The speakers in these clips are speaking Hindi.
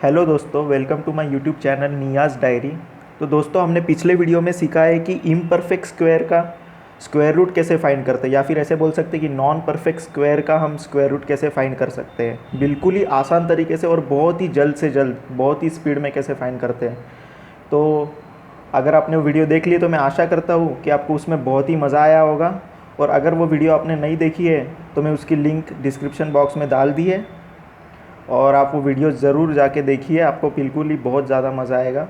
हेलो दोस्तों, welcome to my YouTube channel Niyaz diary. तो दोस्तों, हमने पिछले वीडियो में सीखा है कि इम्परफेक्ट स्क्वायर का स्क्वायर रूट कैसे फाइंड करते हैं, या फिर ऐसे बोल सकते हैं कि नॉन परफेक्ट स्क्वायर का हम स्क्वायर रूट कैसे फाइंड कर सकते हैं, बिल्कुल ही आसान तरीके से और बहुत ही जल्द से जल्द, बहुत ही स्पीड में कैसे फाइंड करते हैं। तो अगर आपने वो वीडियो देख ली तो मैं आशा करता हूँ कि आपको उसमें बहुत ही मज़ा आया होगा। और अगर वो वीडियो आपने नहीं देखी है तो मैं उसकी लिंक डिस्क्रिप्शन बॉक्स में डाल दी है, और आप वो वीडियो ज़रूर जाके देखिए, आपको बिल्कुल ही बहुत ज़्यादा मज़ा आएगा।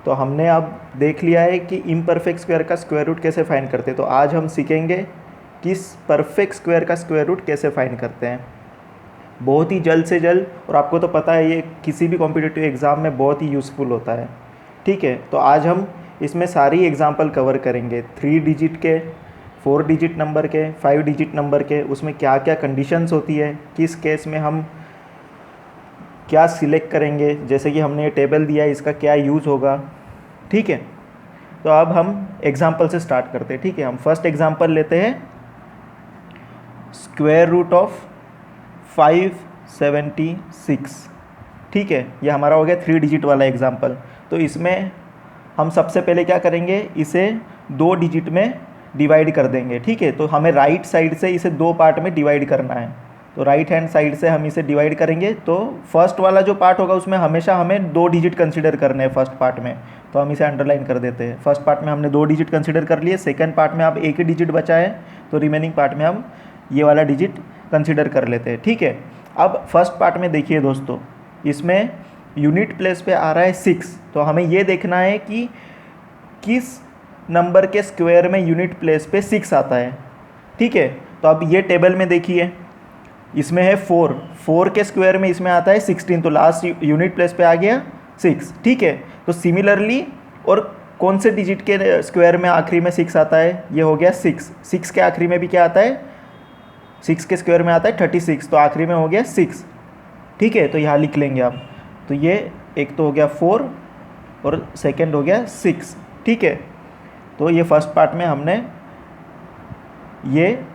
तो हमने अब देख लिया है कि इम्परफेक्ट स्क्वायर का स्क्वायर रूट कैसे फाइंड करते हैं, तो आज हम सीखेंगे कि परफेक्ट स्क्वायर का स्क्वायर रूट कैसे फाइंड करते हैं, बहुत ही जल्द से जल्द। और आपको तो पता है ये किसी भी कॉम्पिटिटिव एग्ज़ाम में बहुत ही यूज़फुल होता है। ठीक है, तो आज हम इसमें सारी एग्जांपल कवर करेंगे, 3 डिजिट के, 4 डिजिट नंबर के, 5 डिजिट नंबर के, उसमें क्या क्या कंडीशंस होती है, किस केस में हम क्या सिलेक्ट करेंगे, जैसे कि हमने ये टेबल दिया है इसका क्या यूज़ होगा। ठीक है, तो अब हम एग्जांपल से स्टार्ट करते हैं। ठीक है, हम फर्स्ट एग्जांपल लेते हैं, स्क्वायर रूट ऑफ 576। ठीक है, ये हमारा हो गया 3 डिजिट वाला एग्जांपल। तो इसमें हम सबसे पहले क्या करेंगे, इसे 2 डिजिट में डिवाइड कर देंगे। ठीक है, तो हमें राइट साइड से इसे 2 पार्ट में डिवाइड करना है। तो राइट हैंड साइड से हम इसे डिवाइड करेंगे। तो फर्स्ट वाला जो पार्ट होगा उसमें हमेशा हमें 2 डिजिट कंसीडर करने हैं फर्स्ट पार्ट में, तो हम इसे अंडरलाइन कर देते हैं। फर्स्ट पार्ट में हमने 2 डिजिट कंसीडर कर लिए, सेकंड पार्ट में अब एक ही डिजिट बचा है, तो रिमेनिंग पार्ट में हम ये वाला डिजिट कंसीडर कर लेते हैं। ठीक है, अब फर्स्ट पार्ट में देखिए दोस्तों, इसमें यूनिट प्लेस पे आ रहा है 6, तो हमें ये देखना है कि किस नंबर के स्क्वायर में यूनिट प्लेस पे 6 आता है। ठीक है, तो अब ये टेबल में देखिए, इसमें है 4 के स्क्वायर में इसमें आता है 16, तो लास्ट यूनिट प्लेस पे आ गया 6। ठीक है, तो सिमिलरली और कौन से डिजिट के स्क्वायर में आखिरी में 6 आता है, ये हो गया 6 के आखिरी में भी क्या आता है, 6 के स्क्वायर में आता है 36, तो आखिरी में हो गया 6। ठीक है, तो यहाँ लिख लेंगे आप। तो ये एक तो हो गया 4 और सेकेंड हो गया 6। ठीक है, तो ये फर्स्ट पार्ट में हमने ये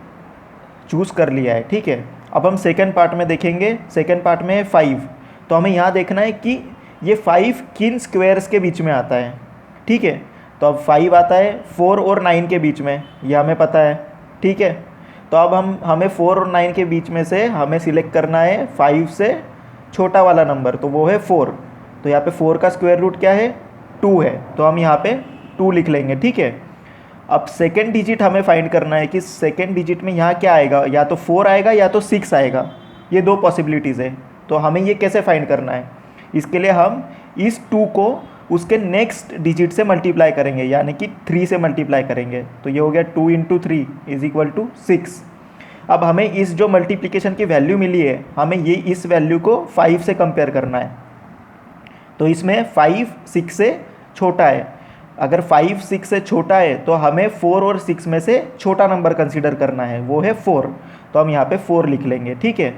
चूज़ कर लिया है। ठीक है, अब हम सेकंड पार्ट में देखेंगे। सेकंड पार्ट में है 5, तो हमें यहाँ देखना है कि ये 5 किन स्क्वायर्स के बीच में आता है। ठीक है, तो अब 5 आता है 4 और 9 के बीच में, ये हमें पता है। ठीक है, तो अब हमें 4 और 9 के बीच में से हमें सिलेक्ट करना है 5 से छोटा वाला नंबर, तो वो है 4। तो यहाँ पे 4 का स्क्वायर रूट क्या है, 2 है, तो हम यहाँ पे 2 लिख लेंगे। ठीक है, अब सेकेंड डिजिट हमें फाइंड करना है कि सेकेंड डिजिट में यहाँ क्या आएगा, या तो 4 आएगा या तो 6 आएगा, ये 2 पॉसिबिलिटीज़ है। तो हमें ये कैसे फाइंड करना है, इसके लिए हम इस 2 को उसके नेक्स्ट डिजिट से मल्टीप्लाई करेंगे, यानी कि 3 से मल्टीप्लाई करेंगे। तो ये हो गया 2 × 3 = 6। अब हमें इस जो मल्टीप्लिकेशन की वैल्यू मिली है, हमें ये इस वैल्यू को 5 से कंपेयर करना है। तो इसमें 5 6 से छोटा है, अगर 5 6 से छोटा है तो हमें 4 और 6 में से छोटा नंबर कंसीडर करना है, वो है 4, तो हम यहाँ पे 4 लिख लेंगे। ठीक है,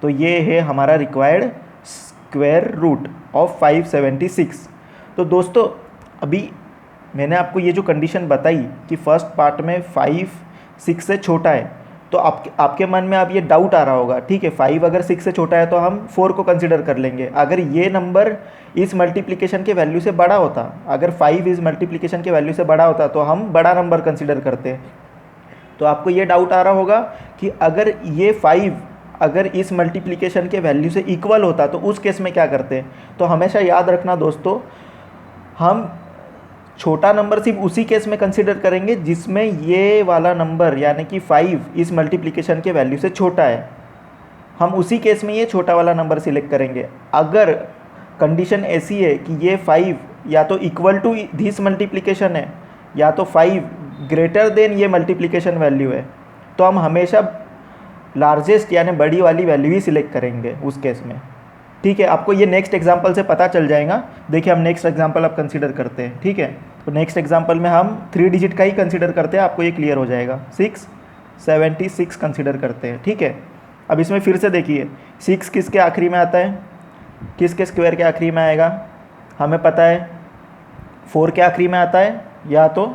तो ये है हमारा रिक्वायर्ड स्क्वायर रूट ऑफ 576। तो दोस्तों, अभी मैंने आपको ये जो कंडीशन बताई कि फर्स्ट पार्ट में 5 6 से छोटा है, तो आपके मन में अब ये डाउट आ रहा होगा। ठीक है, 5 अगर 6 से छोटा है तो हम 4 को कंसीडर कर लेंगे। अगर ये नंबर इस मल्टीप्लिकेशन के वैल्यू से बड़ा होता, अगर 5 इस मल्टीप्लिकेशन के वैल्यू से बड़ा होता तो हम बड़ा नंबर कंसीडर करते। तो आपको ये डाउट आ रहा होगा कि अगर ये 5 अगर इस मल्टीप्लिकेशन के वैल्यू से इक्वल होता तो उस केस में क्या करते। तो हमेशा याद रखना दोस्तों, हम छोटा नंबर सिर्फ उसी केस में कंसीडर करेंगे जिसमें ये वाला नंबर यानी कि 5 इस मल्टीप्लिकेशन के वैल्यू से छोटा है, हम उसी केस में ये छोटा वाला नंबर सिलेक्ट करेंगे। अगर कंडीशन ऐसी है कि ये 5 या तो इक्वल टू दिस मल्टीप्लिकेशन है या तो 5 ग्रेटर देन ये मल्टीप्लिकेशन वैल्यू है, तो हम हमेशा लार्जेस्ट यानी बड़ी वाली वैल्यू ही सिलेक्ट करेंगे उस केस में। ठीक है, आपको ये नेक्स्ट एग्जांपल से पता चल जाएगा। देखिए, हम नेक्स्ट एग्जांपल अब कंसीडर करते हैं। ठीक है, तो नेक्स्ट एग्जांपल में हम 3 डिजिट का ही कंसीडर करते हैं, आपको ये क्लियर हो जाएगा। 676 कंसीडर करते हैं। ठीक है, अब इसमें फिर से देखिए, 6 किसके आखिरी में आता है, किसके स्क्वायर के आखिरी में आएगा, हमें पता है 4 के आखिरी में आता है या तो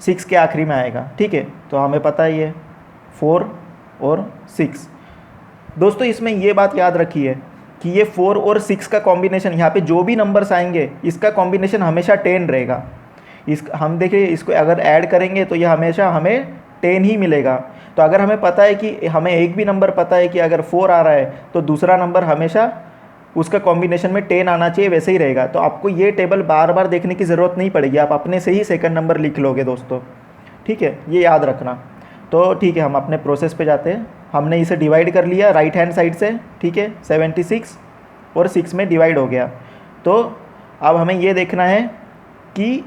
6 के आखिरी में आएगा। ठीक है, तो हमें पता है ये 4 और 6। दोस्तों, इसमें ये बात याद रखिए कि ये 4 और 6 का कॉम्बिनेशन, यहाँ पे जो भी नंबर्स आएंगे इसका कॉम्बिनेशन हमेशा 10 रहेगा। इस हम देखिए इसको अगर ऐड करेंगे तो ये हमेशा हमें 10 ही मिलेगा। तो अगर हमें पता है कि हमें एक भी नंबर पता है कि अगर 4 आ रहा है तो दूसरा नंबर हमेशा उसका कॉम्बिनेशन में 10 आना चाहिए, वैसे ही रहेगा। तो आपको ये टेबल बार बार देखने की ज़रूरत नहीं पड़ेगी, आप अपने से ही सेकंड नंबर लिख लोगे दोस्तों, ठीक है, ये याद रखना। तो ठीक है, हम अपने प्रोसेस पे जाते हैं। हमने इसे डिवाइड कर लिया राइट हैंड साइड से, ठीक है, 76 और 6 में डिवाइड हो गया। तो अब हमें ये देखना है कि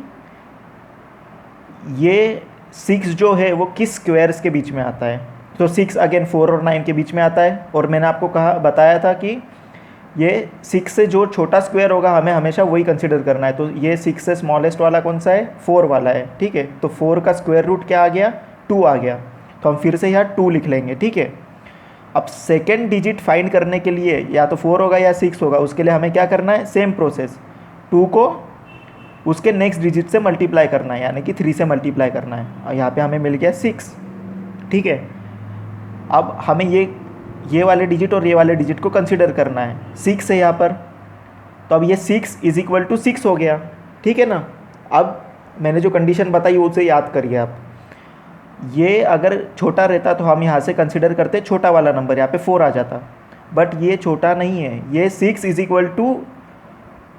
ये 6 जो है वो किस स्क्वायर्स के बीच में आता है। तो 6 अगेन 4 और 9 के बीच में आता है, और मैंने आपको बताया था कि ये 6 से जो छोटा स्क्वायर होगा हमें हमेशा वही कंसिडर करना है। तो ये 6 से स्मॉलेस्ट वाला कौन सा है, 4 वाला है, ठीक है। तो 4 का स्क्वायर रूट क्या आ गया, 2 आ गया। तो हम फिर से यहाँ 2 लिख लेंगे, ठीक है। अब सेकेंड डिजिट फाइंड करने के लिए या तो 4 होगा या 6 होगा, उसके लिए हमें क्या करना है, सेम प्रोसेस, 2 को उसके नेक्स्ट डिजिट से मल्टीप्लाई करना है, यानी कि 3 से मल्टीप्लाई करना है। और यहाँ पे हमें मिल गया 6, ठीक है। अब हमें ये वाले डिजिट और ये वाले डिजिट को कंसिडर करना है, 6 है यहाँ पर। तो अब ये 6 इज इक्वल टू 6 हो गया, ठीक है ना। अब मैंने जो कंडीशन बताई उसे याद करिए आप। ये अगर छोटा रहता तो हम यहाँ से कंसिडर करते छोटा वाला नंबर, यहाँ पे 4 आ जाता, बट ये छोटा नहीं है। ये 6 इज इक्वल टू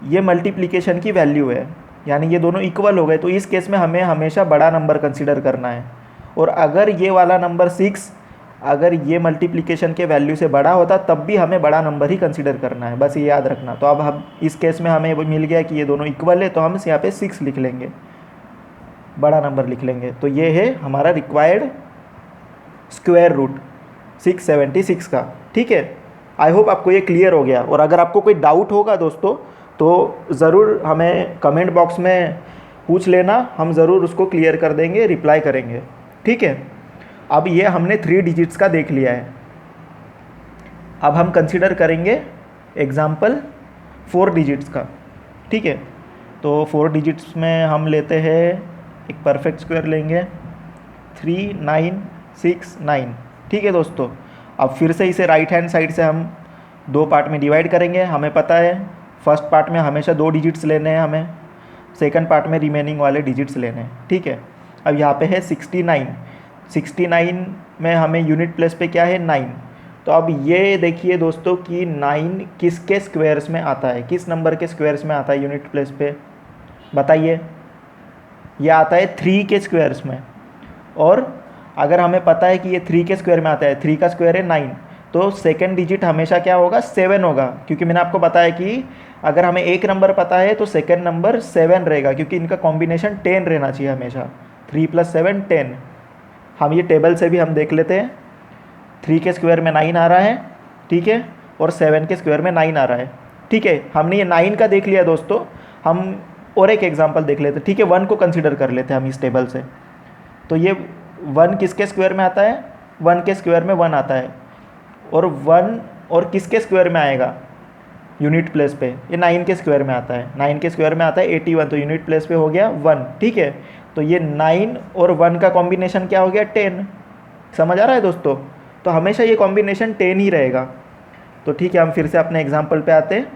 ये मल्टीप्लिकेशन की वैल्यू है, यानी ये दोनों इक्वल हो गए। तो इस केस में हमें हमेशा बड़ा नंबर कंसिडर करना है। और अगर ये वाला नंबर 6 अगर ये मल्टीप्लिकेशन के वैल्यू से बड़ा होता तब भी हमें बड़ा नंबर ही कंसिडर करना है, बस ये याद रखना। तो अब हम इस केस में हमें मिल गया कि ये दोनों इक्वल है, तो हम यहाँ पे 6 लिख लेंगे, बड़ा नंबर लिख लेंगे। तो ये है हमारा रिक्वायर्ड स्क्वायर रूट 676 का, ठीक है। आई होप आपको ये क्लियर हो गया। और अगर आपको कोई डाउट होगा दोस्तों तो ज़रूर हमें कमेंट बॉक्स में पूछ लेना, हम ज़रूर उसको क्लियर कर देंगे, रिप्लाई करेंगे, ठीक है। अब ये हमने 3 डिजिट्स का देख लिया है। अब हम कंसिडर करेंगे एग्जाम्पल 4 डिजिट्स का, ठीक है। तो 4 डिजिट्स में हम लेते हैं एक परफेक्ट स्क्वायर लेंगे, 3 9 6 9, ठीक है दोस्तों। अब फिर से इसे राइट हैंड साइड से हम 2 पार्ट में डिवाइड करेंगे। हमें पता है फर्स्ट पार्ट में हमेशा 2 डिजिट्स लेने हैं, हमें सेकंड पार्ट में रिमेनिंग वाले डिजिट्स लेने हैं, ठीक है। अब यहाँ पे है 69 में हमें यूनिट प्लेस पे क्या है, 9। तो अब ये देखिए दोस्तों कि 9 किसके स्क्वायर्स में आता है, किस नंबर के स्क्वायर्स में आता है यूनिट प्लेस पे, बताइए। ये आता है 3 के स्क्वायर्स में। और अगर हमें पता है कि ये 3 के स्क्वायर में आता है, 3 का स्क्वायर है 9, तो सेकंड डिजिट हमेशा क्या होगा, 7 होगा। क्योंकि मैंने आपको बताया कि अगर हमें एक नंबर पता है तो सेकंड नंबर 7 रहेगा, क्योंकि इनका कॉम्बिनेशन 10 रहना चाहिए हमेशा। 3 + 7 10। हम ये टेबल से भी हम देख लेते हैं, 3 के स्क्वायर में 9 आ रहा है, ठीक है, और 7 के स्क्वायर में 9 आ रहा है, ठीक है। हमने ये 9 का देख लिया दोस्तों। हम और एक एग्जांपल देख लेते हैं, ठीक है। 1 को कंसिडर कर लेते हैं हम इस टेबल से। तो ये 1 किसके स्क्वायर में आता है, 1 के स्क्वायर में 1 आता है। और 1 और किसके स्क्वायर में आएगा यूनिट प्लेस पे, ये 9 के स्क्वायर में आता है। 9 के स्क्वायर में आता है 81, तो यूनिट प्लेस पे हो गया 1, ठीक है। तो ये 9 और 1 का कॉम्बिनेशन क्या हो गया, 10। समझ आ रहा है दोस्तों। तो हमेशा ये कॉम्बिनेशन 10 ही रहेगा। तो ठीक है, हम फिर से अपने एग्जाम्पल पे आते हैं।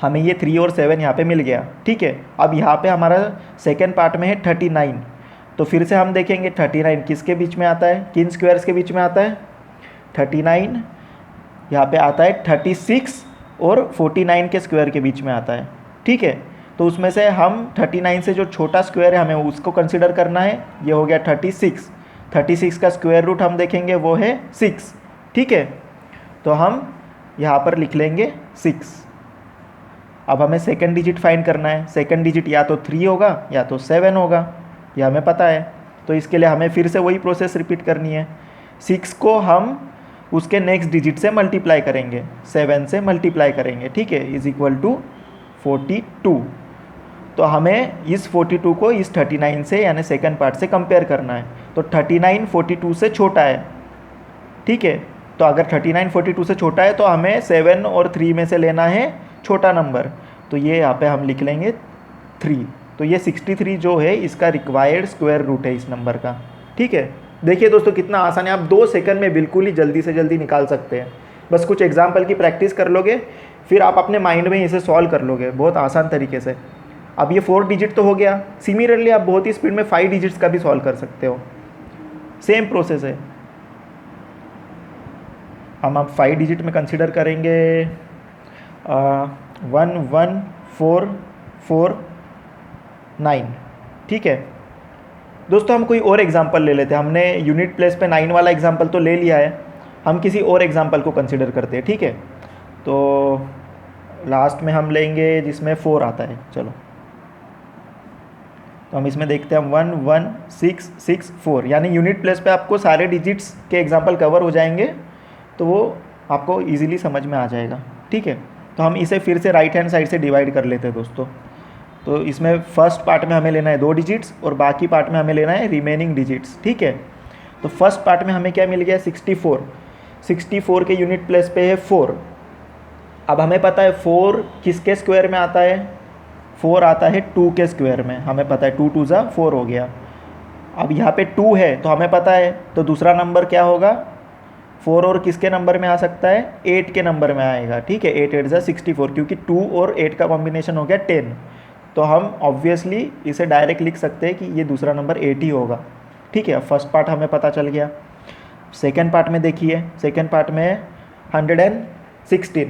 हमें ये 3 और 7 यहाँ पे मिल गया, ठीक है। अब यहाँ पे हमारा सेकेंड पार्ट में है 39। तो फिर से हम देखेंगे 39 किसके बीच में आता है, किन स्क्वायर्स के बीच में आता है। 39 यहाँ पे आता है 36 और 49 के स्क्वायर के बीच में आता है, ठीक है। तो उसमें से हम 39 से जो छोटा स्क्वायर है हमें उसको कंसिडर करना है। ये हो गया 36 का स्क्वायर रूट हम देखेंगे वो है 6, ठीक है। तो हम यहाँ पर लिख लेंगे 6। अब हमें सेकंड डिजिट फाइंड करना है। सेकंड डिजिट या तो 3 होगा या तो 7 होगा, यह हमें पता है। तो इसके लिए हमें फिर से वही प्रोसेस रिपीट करनी है। 6 को हम उसके नेक्स्ट डिजिट से मल्टीप्लाई करेंगे, 7 से मल्टीप्लाई करेंगे, ठीक है, इज इक्वल टू 42। तो हमें इस 42 को इस 39 से यानी सेकंड पार्ट से कंपेयर करना है। तो 39 42 से छोटा है, ठीक है। तो अगर 39 42 से छोटा है तो हमें 7 और 3 में से लेना है छोटा नंबर। तो ये यहाँ पे हम लिख लेंगे 3। तो ये 63 जो है इसका रिक्वायर्ड स्क्वायर रूट है इस नंबर का, ठीक है। देखिए दोस्तों कितना आसान है, आप 2 सेकंड में बिल्कुल ही जल्दी से जल्दी निकाल सकते हैं। बस कुछ एग्जाम्पल की प्रैक्टिस कर लोगे, फिर आप अपने माइंड में इसे सॉल्व कर लोगे बहुत आसान तरीके से। अब ये 4 डिजिट तो हो गया, सिमिलरली आप बहुत ही स्पीड में 5 डिजिट्स का भी सॉल्व कर सकते हो, सेम प्रोसेस है। हम अब 5 डिजिट में कंसिडर करेंगे 11449, ठीक है दोस्तों। हम कोई और एग्जांपल ले लेते हैं, हमने यूनिट प्लेस पे 9 वाला एग्जांपल तो ले लिया है, हम किसी और एग्जांपल को कंसिडर करते हैं, ठीक है। तो लास्ट में हम लेंगे जिसमें 4 आता है, चलो तो हम इसमें देखते हैं 11664, यानी यूनिट प्लेस पे आपको सारे डिजिट्स के एग्जांपल कवर हो जाएंगे, तो वो आपको इजीली समझ में आ जाएगा, ठीक है। तो हम इसे फिर से राइट हैंड साइड से डिवाइड कर लेते हैं दोस्तों। तो इसमें फर्स्ट पार्ट में हमें लेना है 2 डिजिट्स और बाकी पार्ट में हमें लेना है रिमेनिंग डिजिट्स, ठीक है। तो फर्स्ट पार्ट में हमें क्या मिल गया 64 के यूनिट प्लेस पे है 4। अब हमें पता है 4 किसके स्क्वायर में आता है, 4 आता है 2 के स्क्वायर में, हमें पता है 2 2 ज़ा 4 हो गया। अब यहाँ पे 2 है तो हमें पता है, तो दूसरा नंबर क्या होगा 4 और किसके नंबर में आ सकता है 8 के नंबर में आएगा, ठीक है। 8 8 ज़ा 64, क्योंकि 2 और 8 का कॉम्बिनेशन हो गया 10, तो हम ऑब्वियसली इसे डायरेक्ट लिख सकते हैं कि ये दूसरा नंबर 8 ही होगा, ठीक है। फर्स्ट पार्ट हमें पता चल गया। सेकेंड पार्ट में देखिए, सेकेंड पार्ट में 116,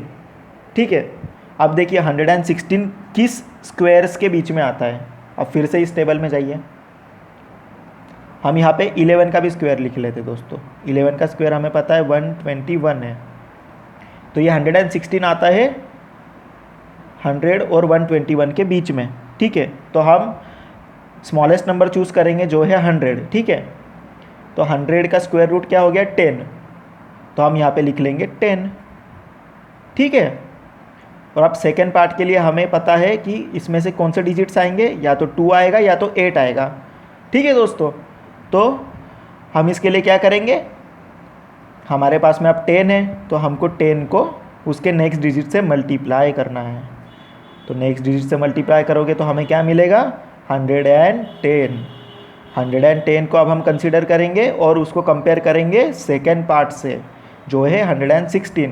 ठीक है। अब देखिए 116 किस स्क्वायर्स के बीच में आता है। अब फिर से इस टेबल में जाइए, हम यहाँ पे 11 का भी स्क्वायर लिख लेते दोस्तों। 11 का स्क्वायर हमें पता है 121 है, तो ये 116 आता है 100 और 121 के बीच में, ठीक है। तो हम स्मॉलेस्ट नंबर चूज़ करेंगे जो है 100, ठीक है। तो 100 का स्क्वायर रूट क्या हो गया 10, तो हम यहाँ पे लिख लेंगे 10, ठीक है। और अब सेकेंड पार्ट के लिए हमें पता है कि इसमें से कौन से डिजिट्स आएंगे, या तो 2 आएगा या तो 8 आएगा, ठीक है दोस्तों। तो हम इसके लिए क्या करेंगे, हमारे पास में अब 10 है तो हमको 10 को उसके नेक्स्ट डिजिट से मल्टीप्लाई करना है। तो नेक्स्ट डिजिट से मल्टीप्लाई करोगे तो हमें क्या मिलेगा 110। 110 को अब हम कंसीडर करेंगे और उसको कंपेयर करेंगे सेकेंड पार्ट से जो है 116।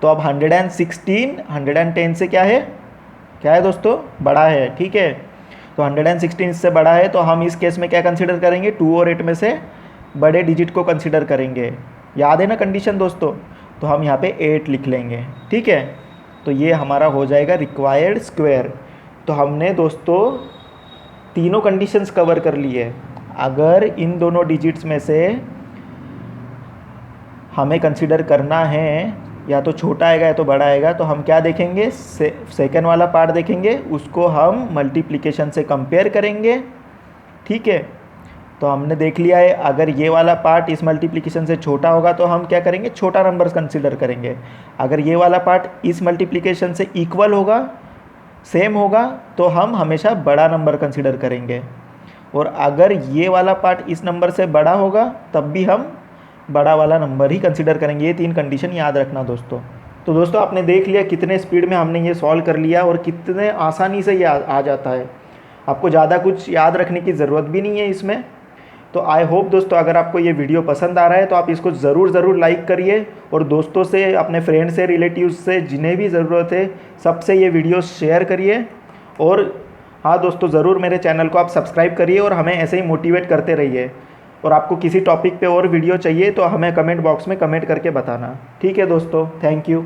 तो अब 116 110 से क्या है दोस्तों, बड़ा है, ठीक है। तो 116 इससे बड़ा है, तो हम इस केस में क्या कंसीडर करेंगे 2 और 8 में से बड़े डिजिट को कंसीडर करेंगे। याद है ना कंडीशन दोस्तों, तो हम यहाँ पे 8 लिख लेंगे, ठीक है। तो ये हमारा हो जाएगा रिक्वायर्ड स्क्वायर। तो हमने दोस्तों तीनों कंडीशंस कवर कर ली है। अगर इन दोनों डिजिट्स में से हमें कंसीडर करना है या तो छोटा आएगा या तो बड़ा आएगा, तो हम क्या देखेंगे, सेकेंड वाला पार्ट देखेंगे, उसको हम मल्टीप्लिकेशन से कंपेयर करेंगे, ठीक है। तो हमने देख लिया है अगर ये वाला पार्ट इस मल्टीप्लिकेशन से छोटा होगा तो हम क्या करेंगे, छोटा नंबर कंसीडर करेंगे। अगर ये वाला पार्ट इस मल्टीप्लिकेशन से इक्वल होगा, सेम होगा, तो हम हमेशा बड़ा नंबर कंसीडर करेंगे। और अगर ये वाला पार्ट इस नंबर से बड़ा होगा तब भी हम बड़ा वाला नंबर ही कंसीडर करेंगे। ये 3 कंडीशन याद रखना दोस्तों। तो दोस्तों आपने देख लिया कितने स्पीड में हमने ये सॉल्व कर लिया और कितने आसानी से ये आ जाता है। आपको ज़्यादा कुछ याद रखने की ज़रूरत भी नहीं है इसमें। तो आई होप दोस्तों अगर आपको ये वीडियो पसंद आ रहा है तो आप इसको ज़रूर लाइक करिए और दोस्तों से, अपने फ्रेंड से, रिलेटिव्स से, जिन्हें भी ज़रूरत है सबसे ये वीडियो शेयर करिए। और हाँ दोस्तों, ज़रूर मेरे चैनल को आप सब्सक्राइब करिए और हमें ऐसे ही मोटिवेट करते रहिए। और आपको किसी टॉपिक पे और वीडियो चाहिए तो हमें कमेंट बॉक्स में कमेंट करके बताना, ठीक है दोस्तों। Thank you.